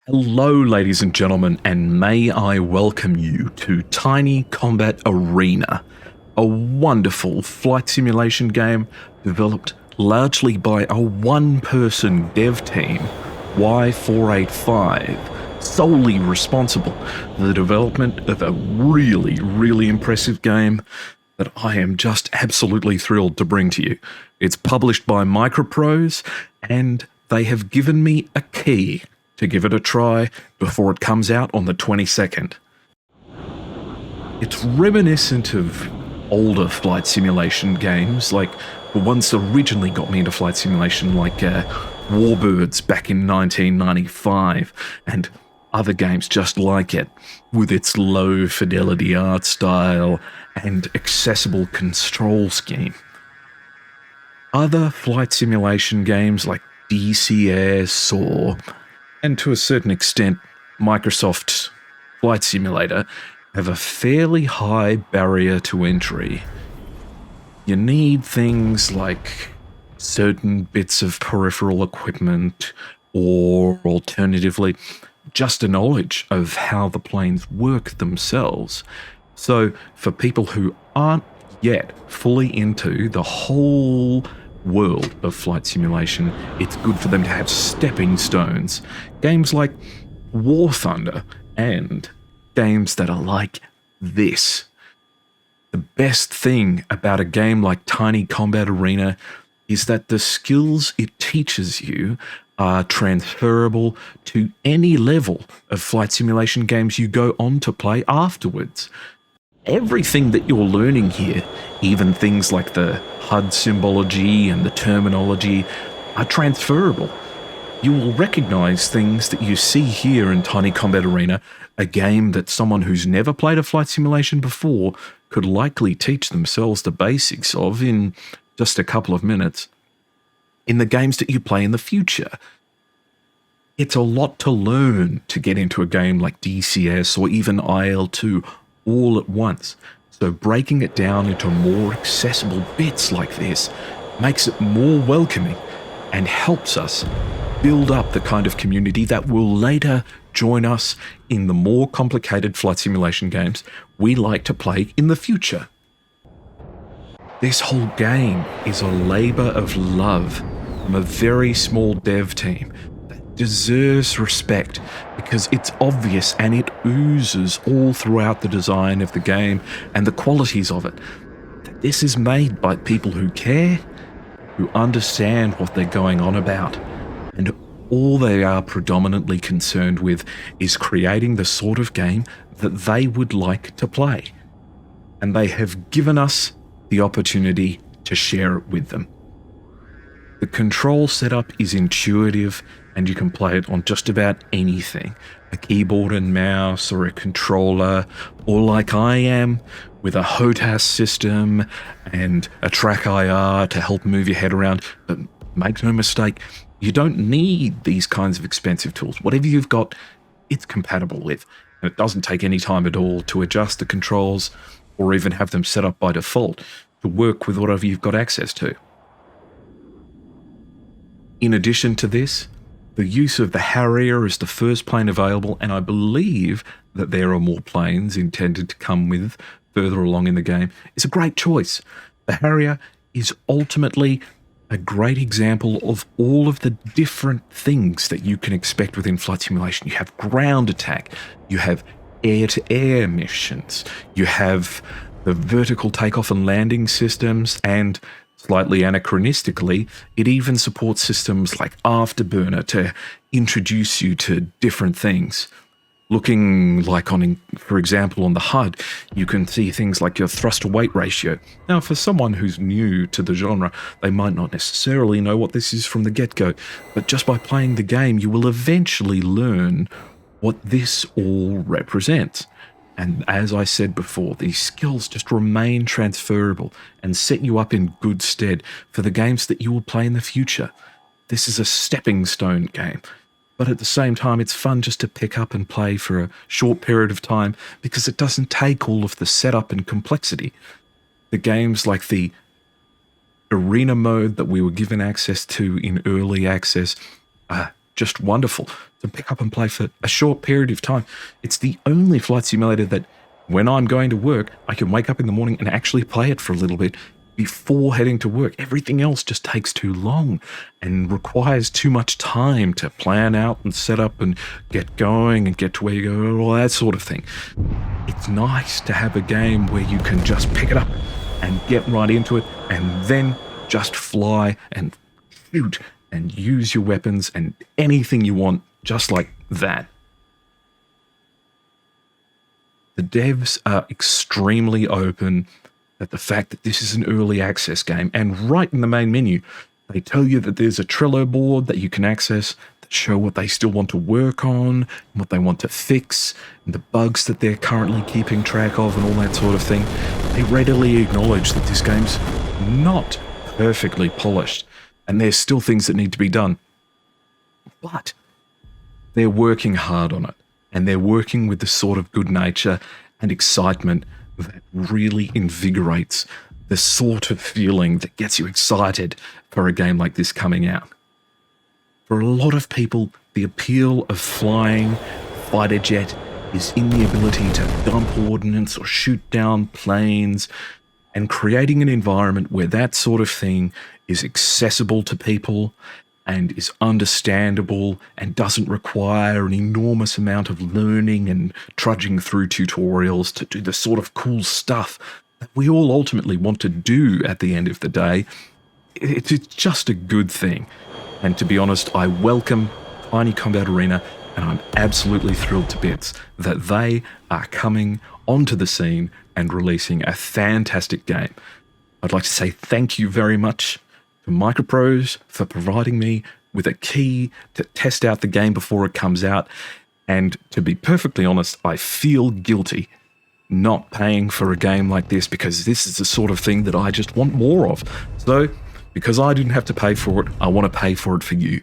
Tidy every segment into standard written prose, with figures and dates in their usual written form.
Hello, ladies and gentlemen, and may I welcome you to Tiny Combat Arena, a wonderful flight simulation game developed largely by a one-person dev team, Y485, solely responsible for the development of a really impressive game that I am just absolutely thrilled to bring to you. It's published by Microprose, and they have given me a key to give it a try before it comes out on the 22nd. It's reminiscent of older flight simulation games, like the ones that originally got me into flight simulation, like Warbirds back in 1995, and other games just like it, with its low fidelity art style and accessible control scheme. Other flight simulation games like DCS or, and to a certain extent, Microsoft Flight Simulator have a fairly high barrier to entry. You need things like certain bits of peripheral equipment, or alternatively, just a knowledge of how the planes work themselves. So for people who aren't yet fully into the whole world of flight simulation, it's good for them to have stepping stones. Games like War Thunder and games that are like this. The best thing about a game like Tiny Combat Arena is that the skills it teaches you are transferable to any level of flight simulation games you go on to play afterwards. Everything that you're learning here, even things like the HUD symbology and the terminology, are transferable. You will recognize things that you see here in Tiny Combat Arena, a game that someone who's never played a flight simulation before could likely teach themselves the basics of in just a couple of minutes. In the games that you play in the future, it's a lot to learn to get into a game like DCS or even IL-2 all at once. So breaking it down into more accessible bits like this makes it more welcoming and helps us build up the kind of community that will later join us in the more complicated flight simulation games we like to play in the future. This whole game is a labor of love from a very small dev team that deserves respect because it's obvious and it oozes all throughout the design of the game and the qualities of it. This is made by people who care, who understand what they're going on about, and all they are predominantly concerned with is creating the sort of game that they would like to play. And they have given us the opportunity to share it with them. The control setup is intuitive and you can play it on just about anything. A keyboard and mouse or a controller, or like I am, with a HOTAS system and a track IR to help move your head around. But make no mistake, you don't need these kinds of expensive tools. Whatever you've got, it's compatible with. And it doesn't take any time at all to adjust the controls or even have them set up by default to work with whatever you've got access to. In addition to this, the use of the Harrier as the first plane available, and I believe that there are more planes intended to come with further along in the game, is a great choice. The Harrier is ultimately a great example of all of the different things that you can expect within flight simulation. You have ground attack, you have air-to-air missions, you have the vertical takeoff and landing systems, and slightly anachronistically, it even supports systems like Afterburner to introduce you to different things. Looking like for example, on the HUD, you can see things like your thrust-to-weight ratio. Now, for someone who's new to the genre, they might not necessarily know what this is from the get-go, but just by playing the game, you will eventually learn what this all represents. And as I said before, these skills just remain transferable and set you up in good stead for the games that you will play in the future. This is a stepping stone game, but at the same time, it's fun just to pick up and play for a short period of time because it doesn't take all of the setup and complexity. The games like the arena mode that we were given access to in early access are just wonderful to pick up and play for a short period of time. It's the only flight simulator that when I'm going to work, I can wake up in the morning and actually play it for a little bit before heading to work. Everything else just takes too long and requires too much time to plan out and set up and get going and get to where you go, all that sort of thing. It's nice to have a game where you can just pick it up and get right into it and then just fly and shoot and use your weapons and anything you want just like that. The devs are extremely open at the fact that this is an early access game, and right in the main menu, they tell you that there's a Trello board that you can access that show what they still want to work on, what they want to fix, and the bugs that they're currently keeping track of and all that sort of thing. They readily acknowledge that this game's not perfectly polished, and there's still things that need to be done. But they're working hard on it, and they're working with the sort of good nature and excitement that really invigorates the sort of feeling that gets you excited for a game like this coming out. For a lot of people, the appeal of flying fighter jet is in the ability to dump ordnance or shoot down planes, and creating an environment where that sort of thing is accessible to people and is understandable and doesn't require an enormous amount of learning and trudging through tutorials to do the sort of cool stuff that we all ultimately want to do at the end of the day. It's just a good thing. And to be honest, I welcome Tiny Combat Arena, and I'm absolutely thrilled to bits that they are coming onto the scene and releasing a fantastic game. I'd like to say thank you very much to Microprose for providing me with a key to test out the game before it comes out. And to be perfectly honest, I feel guilty not paying for a game like this, because this is the sort of thing that I just want more of. So, because I didn't have to pay for it, I want to pay for it for you.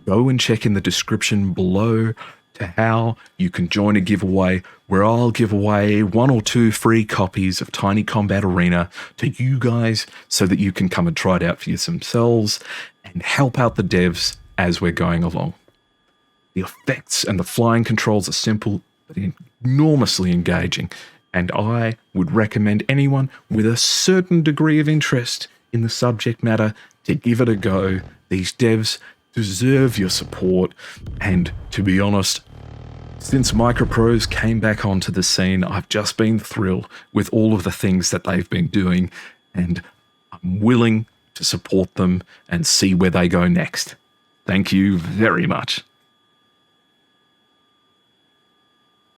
Go and check in the description below to how you can join a giveaway where I'll give away 1 or 2 free copies of Tiny Combat Arena to you guys so that you can come and try it out for yourselves and help out the devs as we're going along. The effects and the flying controls are simple but enormously engaging, and I would recommend anyone with a certain degree of interest in the subject matter to give it a go. These devs deserve your support, and to be honest, since Microprose came back onto the scene, I've just been thrilled with all of the things that they've been doing, and I'm willing to support them and see where they go next. Thank you very much.